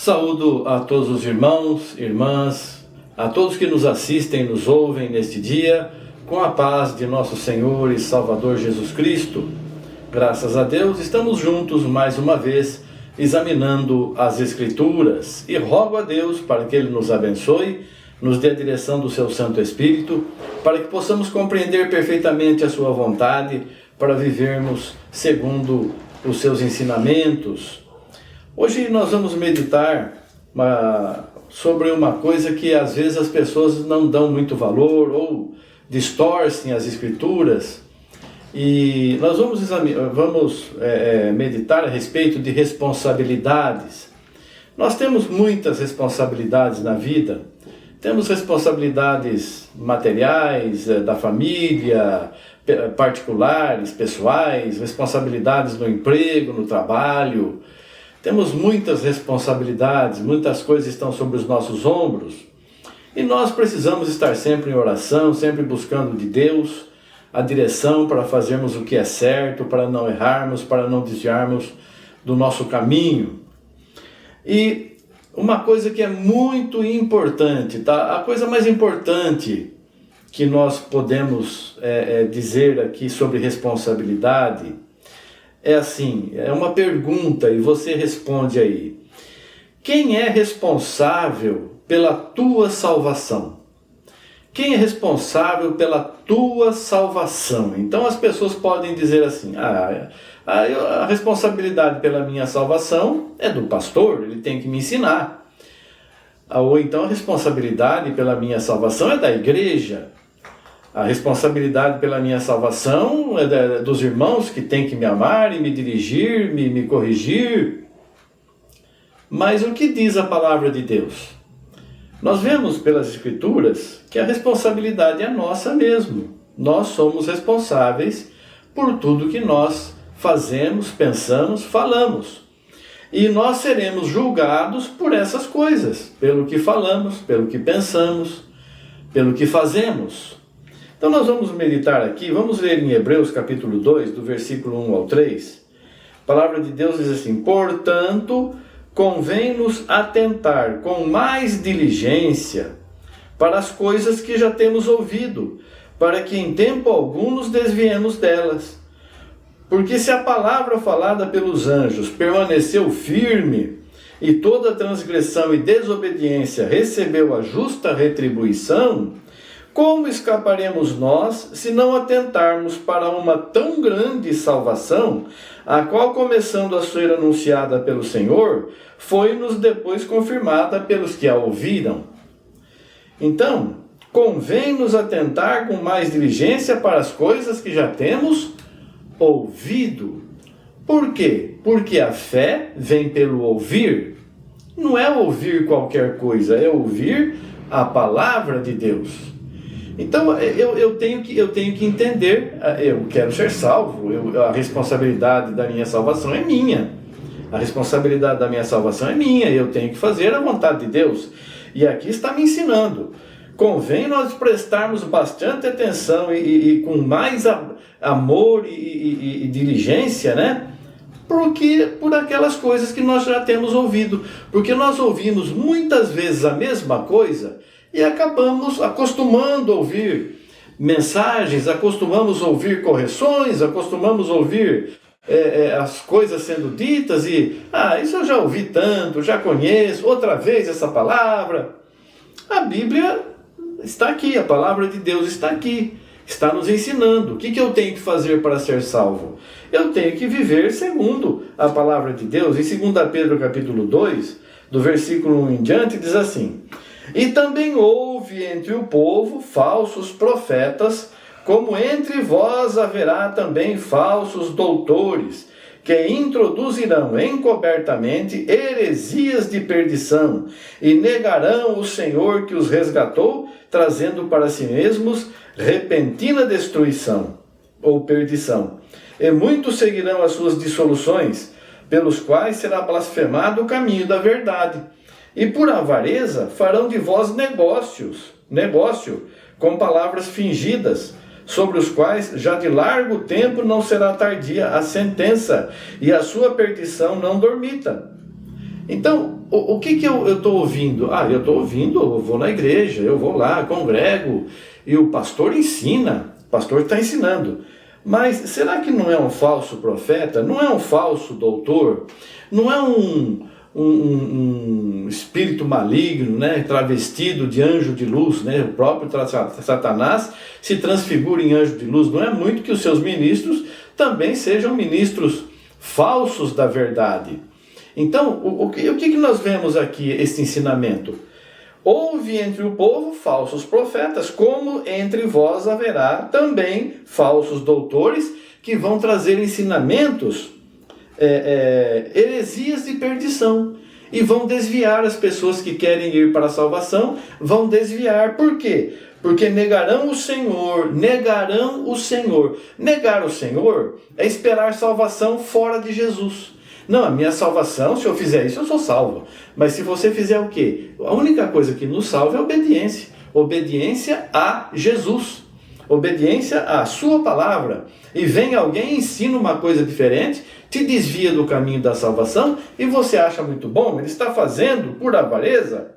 Saúdo a todos os irmãos, irmãs, a todos que nos assistem, nos ouvem neste dia, com a paz de nosso Senhor e Salvador Jesus Cristo. Graças a Deus, estamos juntos mais uma vez, examinando as Escrituras, e rogo a Deus para que Ele nos abençoe, nos dê a direção do seu Santo Espírito, para que possamos compreender perfeitamente a sua vontade, para vivermos segundo os seus ensinamentos. Hoje nós vamos meditar sobre uma coisa que às vezes as pessoas não dão muito valor ou distorcem as Escrituras. E nós vamos meditar a respeito de responsabilidades. Nós temos muitas responsabilidades na vida. Temos responsabilidades materiais, da família, particulares, pessoais, responsabilidades no emprego, no trabalho. Temos muitas responsabilidades, muitas coisas estão sobre os nossos ombros. E nós precisamos estar sempre em oração, sempre buscando de Deus a direção para fazermos o que é certo, para não errarmos, para não desviarmos do nosso caminho. E uma coisa que é muito importante, tá? A coisa mais importante que nós podemos dizer aqui sobre responsabilidade é assim, é uma pergunta e você responde aí. Quem é responsável pela tua salvação? Quem é responsável pela tua salvação? Então as pessoas podem dizer assim, a responsabilidade pela minha salvação é do pastor, ele tem que me ensinar. Ou então a responsabilidade pela minha salvação é da igreja. A responsabilidade pela minha salvação é dos irmãos que têm que me amar e me dirigir, me corrigir. Mas o que diz a palavra de Deus? Nós vemos pelas Escrituras que a responsabilidade é nossa mesmo. Nós somos responsáveis por tudo que nós fazemos, pensamos, falamos. E nós seremos julgados por essas coisas, pelo que falamos, pelo que pensamos, pelo que fazemos. Então nós vamos meditar aqui, vamos ler em Hebreus capítulo 2, do versículo 1 ao 3. A palavra de Deus diz assim: portanto, convém-nos atentar com mais diligência para as coisas que já temos ouvido, para que em tempo algum nos desviemos delas. Porque se a palavra falada pelos anjos permaneceu firme, e toda transgressão e desobediência recebeu a justa retribuição, como escaparemos nós se não atentarmos para uma tão grande salvação, a qual, começando a ser anunciada pelo Senhor, foi-nos depois confirmada pelos que a ouviram? Então, convém-nos atentar com mais diligência para as coisas que já temos ouvido. Por quê? Porque a fé vem pelo ouvir. Não é ouvir qualquer coisa, é ouvir a palavra de Deus. Então eu tenho que entender, eu quero ser salvo, a responsabilidade da minha salvação é minha. A responsabilidade da minha salvação é minha, eu tenho que fazer a vontade de Deus. E aqui está me ensinando. Convém nós prestarmos bastante atenção e com mais amor e diligência, né? Porque por aquelas coisas que nós já temos ouvido. Porque nós ouvimos muitas vezes a mesma coisa e acabamos acostumando a ouvir mensagens, acostumamos a ouvir correções, acostumamos a ouvir as coisas sendo ditas e isso eu já ouvi tanto, já conheço, outra vez essa palavra. A Bíblia está aqui, a palavra de Deus está aqui, está nos ensinando. O que eu tenho que fazer para ser salvo? Eu tenho que viver segundo a palavra de Deus. Em 2 Pedro capítulo 2, do versículo 1 em diante, diz assim: e também houve entre o povo falsos profetas, como entre vós haverá também falsos doutores, que introduzirão encobertamente heresias de perdição, e negarão o Senhor que os resgatou, trazendo para si mesmos repentina destruição ou perdição. E muitos seguirão as suas dissoluções, pelos quais será blasfemado o caminho da verdade. E por avareza farão de vós negócio com palavras fingidas, sobre os quais já de largo tempo não será tardia a sentença, e a sua perdição não dormita. Então, o que eu estou ouvindo? Eu estou ouvindo, eu vou na igreja, eu vou lá, congrego, e o pastor ensina, o pastor está ensinando. Mas será que não é um falso profeta? Não é um falso doutor? Não é um espírito maligno, né, travestido de anjo de luz, né? O próprio Satanás se transfigura em anjo de luz. Não é muito que os seus ministros também sejam ministros falsos da verdade. Então, o que nós vemos aqui, este ensinamento? Houve entre o povo falsos profetas, como entre vós haverá também falsos doutores, que vão trazer ensinamentos, heresias de perdição, e vão desviar as pessoas que querem ir para a salvação, vão desviar. Por quê? Porque negarão o Senhor, negarão o Senhor. Negar o Senhor é esperar salvação fora de Jesus. Não, a minha salvação, se eu fizer isso, eu sou salvo. Mas se você fizer o quê? A única coisa que nos salva é a obediência. Obediência a Jesus. Obediência à sua palavra. E vem alguém e ensina uma coisa diferente, te desvia do caminho da salvação, e você acha muito bom, ele está fazendo, por avareza,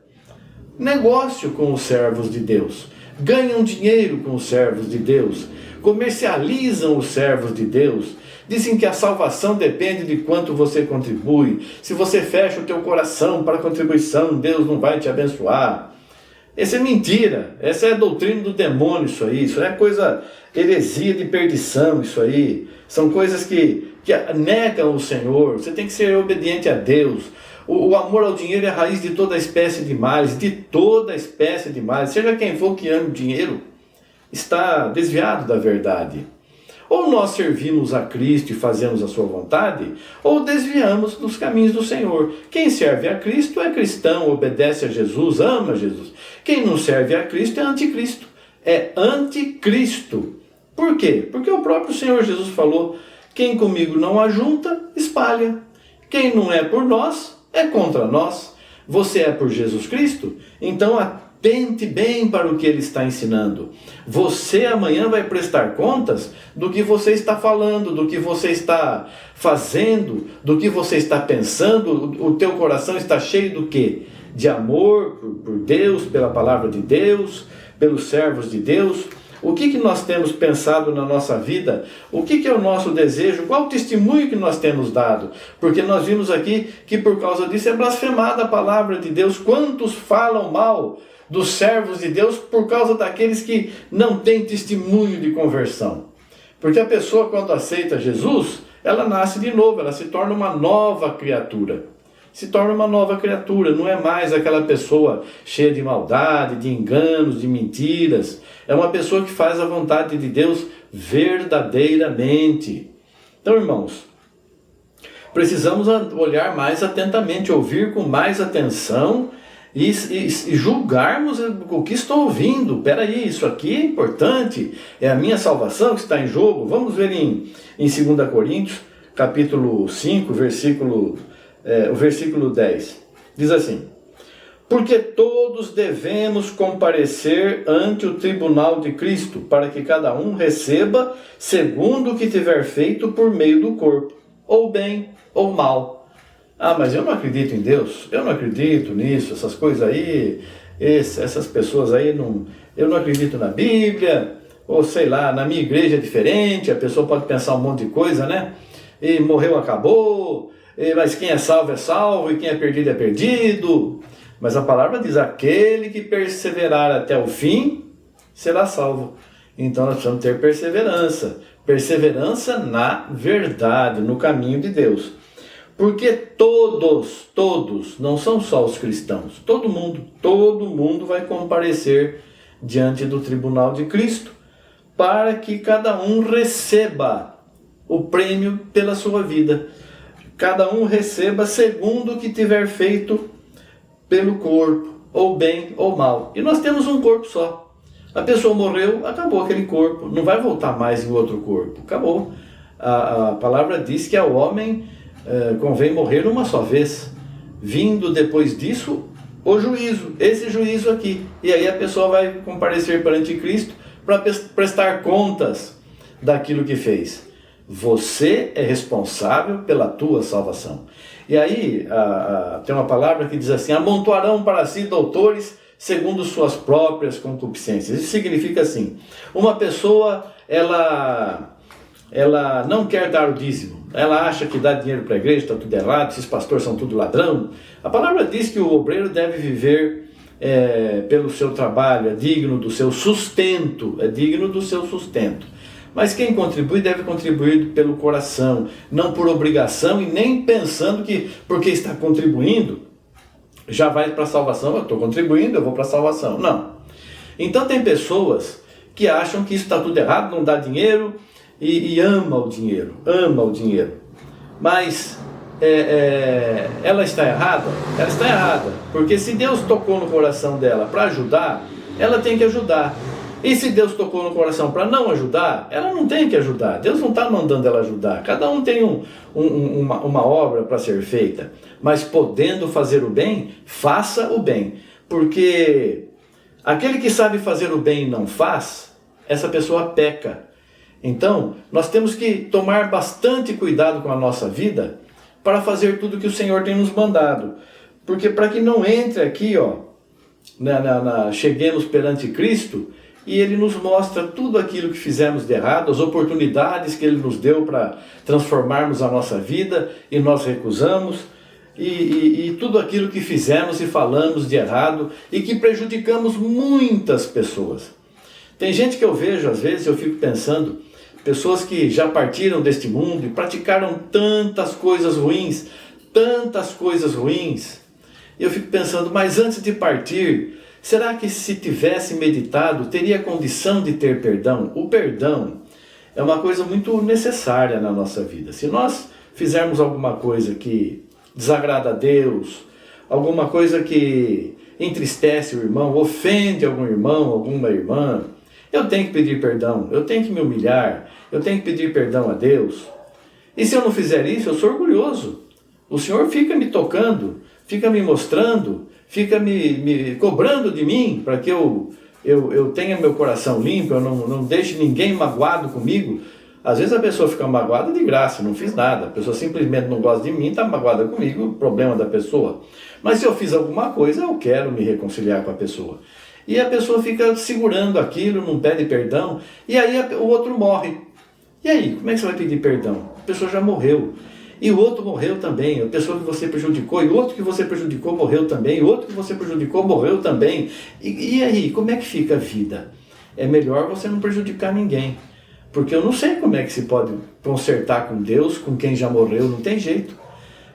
negócio com os servos de Deus. Ganham dinheiro com os servos de Deus. Comercializam os servos de Deus. Dizem que a salvação depende de quanto você contribui. Se você fecha o teu coração para a contribuição, Deus não vai te abençoar. Essa é mentira. Essa é a doutrina do demônio, isso aí. Isso é coisa, heresia de perdição, isso aí. São coisas que negam o Senhor. Você tem que ser obediente a Deus. O amor ao dinheiro é a raiz de toda espécie de males. De toda espécie de males. Seja quem for que ame o dinheiro, está desviado da verdade. Ou nós servimos a Cristo e fazemos a sua vontade, ou desviamos dos caminhos do Senhor. Quem serve a Cristo é cristão, obedece a Jesus, ama Jesus. Quem não serve a Cristo é anticristo. É anticristo. Por quê? Porque o próprio Senhor Jesus falou: quem comigo não ajunta, espalha. Quem não é por nós, é contra nós. Você é por Jesus Cristo? Então atente bem para o que ele está ensinando. Você amanhã vai prestar contas do que você está falando, do que você está fazendo, do que você está pensando. O teu coração está cheio do quê? De amor por Deus, pela palavra de Deus, pelos servos de Deus. O que nós temos pensado na nossa vida? O que é o nosso desejo? Qual o testemunho que nós temos dado? Porque nós vimos aqui que por causa disso é blasfemada a palavra de Deus. Quantos falam mal dos servos de Deus por causa daqueles que não têm testemunho de conversão? Porque a pessoa, quando aceita Jesus, ela nasce de novo, ela se torna uma nova criatura. Se torna uma nova criatura, não é mais aquela pessoa cheia de maldade, de enganos, de mentiras. É uma pessoa que faz a vontade de Deus verdadeiramente. Então, irmãos, precisamos olhar mais atentamente, ouvir com mais atenção e julgarmos o que estou ouvindo. Espera aí, isso aqui é importante, é a minha salvação que está em jogo. Vamos ver em 2 Coríntios, capítulo 5, o versículo 10. Diz assim: porque todos devemos comparecer ante o tribunal de Cristo, para que cada um receba segundo o que tiver feito por meio do corpo, ou bem ou mal. Mas eu não acredito em Deus, eu não acredito nisso, essas coisas aí, essas pessoas aí, eu não acredito na Bíblia, ou sei lá, na minha igreja é diferente, a pessoa pode pensar um monte de coisa, né? E morreu, acabou, mas quem é salvo, e quem é perdido. Mas a palavra diz: aquele que perseverar até o fim será salvo. Então nós precisamos ter perseverança na verdade, no caminho de Deus. Porque todos, não são só os cristãos, todo mundo vai comparecer diante do tribunal de Cristo, para que cada um receba o prêmio pela sua vida. Cada um receba segundo o que tiver feito pelo corpo, ou bem ou mal. E nós temos um corpo só. A pessoa morreu, acabou aquele corpo, não vai voltar mais em outro corpo, acabou. A palavra diz que ao homem convém morrer uma só vez, vindo depois disso o juízo, esse juízo aqui. E aí a pessoa vai comparecer perante Cristo para prestar contas daquilo que fez. Você é responsável pela tua salvação. E aí tem uma palavra que diz assim: amontoarão para si doutores segundo suas próprias concupiscências. Isso significa assim: uma pessoa, ela não quer dar o dízimo, ela acha que dar dinheiro para a igreja está tudo errado, esses pastores são tudo ladrão. A palavra diz que o obreiro deve viver pelo seu trabalho, é digno do seu sustento, Mas quem contribui deve contribuir pelo coração, não por obrigação e nem pensando que porque está contribuindo, já vai para a salvação. Eu estou contribuindo, eu vou para a salvação. Não. Então tem pessoas que acham que isso está tudo errado, não dá dinheiro e ama o dinheiro. Mas ela está errada? Ela está errada. Porque se Deus tocou no coração dela para ajudar, ela tem que ajudar. E se Deus tocou no coração para não ajudar, ela não tem que ajudar. Deus não está mandando ela ajudar. Cada um tem uma obra para ser feita. Mas podendo fazer o bem, faça o bem. Porque aquele que sabe fazer o bem e não faz, essa pessoa peca. Então, nós temos que tomar bastante cuidado com a nossa vida para fazer tudo que o Senhor tem nos mandado. Porque para que não entre aqui, cheguemos perante Cristo e Ele nos mostra tudo aquilo que fizemos de errado, as oportunidades que Ele nos deu para transformarmos a nossa vida e nós recusamos, e tudo aquilo que fizemos e falamos de errado e que prejudicamos muitas pessoas. Tem gente que eu vejo, às vezes, eu fico pensando, pessoas que já partiram deste mundo e praticaram tantas coisas ruins, e eu fico pensando, mas antes de partir, será que se tivesse meditado, teria condição de ter perdão? O perdão é uma coisa muito necessária na nossa vida. Se nós fizermos alguma coisa que desagrada a Deus, alguma coisa que entristece o irmão, ofende algum irmão, alguma irmã, eu tenho que pedir perdão, eu tenho que me humilhar, eu tenho que pedir perdão a Deus. E se eu não fizer isso, eu sou orgulhoso. O Senhor fica me tocando, fica me mostrando, fica me cobrando de mim para que eu tenha meu coração limpo, eu não deixe ninguém magoado comigo. Às vezes a pessoa fica magoada de graça, não fiz nada. A pessoa simplesmente não gosta de mim, está magoada comigo, o problema da pessoa. Mas se eu fiz alguma coisa, eu quero me reconciliar com a pessoa. E a pessoa fica segurando aquilo, não pede perdão, e aí o outro morre. E aí, como é que você vai pedir perdão? A pessoa já morreu. E o outro morreu também, a pessoa que você prejudicou, e o outro que você prejudicou morreu também, e o outro que você prejudicou morreu também. E aí, como é que fica a vida? É melhor você não prejudicar ninguém. Porque eu não sei como é que se pode consertar com Deus, com quem já morreu, não tem jeito.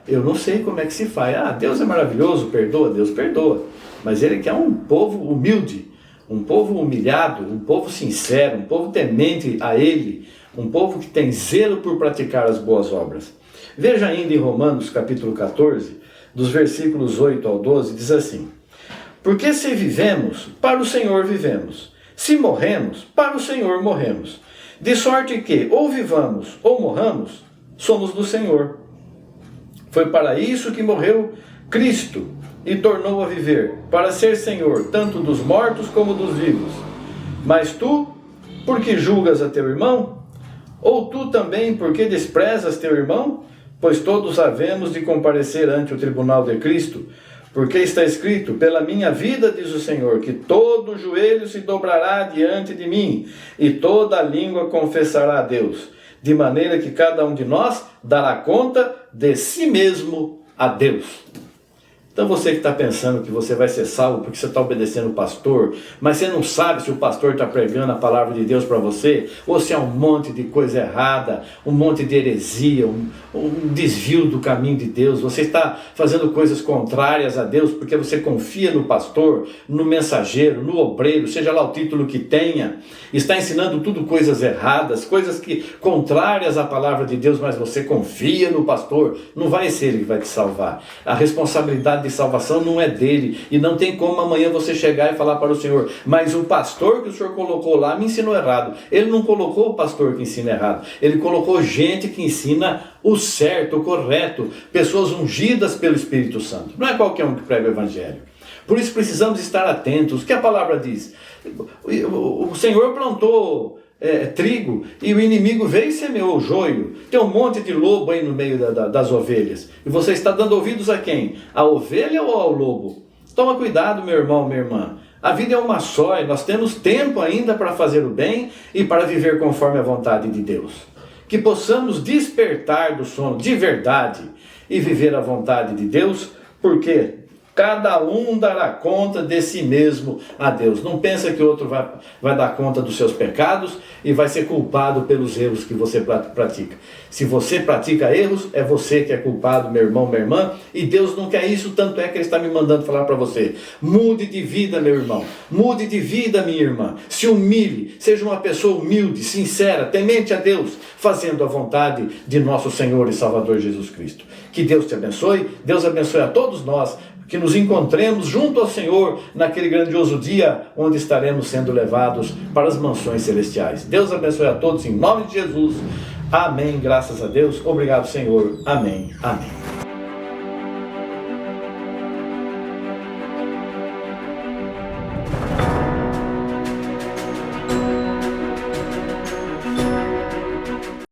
Eu não sei como é que se faz. Deus é maravilhoso, perdoa, Deus perdoa. Mas Ele quer um povo humilde, um povo humilhado, um povo sincero, um povo temente a Ele, um povo que tem zelo por praticar as boas obras. Veja ainda em Romanos capítulo 14, dos versículos 8 ao 12, diz assim: porque se vivemos, para o Senhor vivemos. Se morremos, para o Senhor morremos. De sorte que, ou vivamos ou morramos, somos do Senhor. Foi para isso que morreu Cristo e tornou a viver, para ser Senhor, tanto dos mortos como dos vivos. Mas tu, por que julgas a teu irmão? Ou tu também, por que desprezas teu irmão? Pois todos havemos de comparecer ante o tribunal de Cristo, porque está escrito: pela minha vida, diz o Senhor, que todo joelho se dobrará diante de mim, e toda língua confessará a Deus, de maneira que cada um de nós dará conta de si mesmo a Deus. Então você que está pensando que você vai ser salvo porque você está obedecendo o pastor, mas você não sabe se o pastor está pregando a palavra de Deus para você, ou se é um monte de coisa errada, um monte de heresia, um desvio do caminho de Deus. Você está fazendo coisas contrárias a Deus porque você confia no pastor, no mensageiro, no obreiro, seja lá o título que tenha, está ensinando tudo coisas erradas, coisas que contrárias à palavra de Deus, mas você confia no pastor. Não vai ser ele que vai te salvar. A responsabilidade de salvação não é dele, e não tem como amanhã você chegar e falar para o Senhor: mas o pastor que o Senhor colocou lá me ensinou errado. Ele não colocou o pastor que ensina errado, ele colocou gente que ensina o certo, o correto, pessoas ungidas pelo Espírito Santo. Não é qualquer um que prega o evangelho. Por isso precisamos estar atentos. O que a palavra diz? O Senhor plantou trigo e o inimigo veio e semeou o joio. Tem um monte de lobo aí no meio das ovelhas. E você está dando ouvidos a quem? A ovelha ou ao lobo? Toma cuidado, meu irmão, minha irmã. A vida é uma só e nós temos tempo ainda para fazer o bem e para viver conforme a vontade de Deus. Que possamos despertar do sono de verdade e viver a vontade de Deus, porque cada um dará conta de si mesmo a Deus. Não pensa que o outro vai dar conta dos seus pecados e vai ser culpado pelos erros que você pratica. Se você pratica erros, é você que é culpado, meu irmão, minha irmã, e Deus não quer isso, tanto é que Ele está me mandando falar para você. Mude de vida, meu irmão. Mude de vida, minha irmã. Se humilhe, seja uma pessoa humilde, sincera, temente a Deus, fazendo a vontade de nosso Senhor e Salvador Jesus Cristo. Que Deus te abençoe, Deus abençoe a todos nós, que nos encontremos junto ao Senhor naquele grandioso dia onde estaremos sendo levados para as mansões celestiais. Deus abençoe a todos em nome de Jesus. Amém. Graças a Deus. Obrigado, Senhor. Amém. Amém.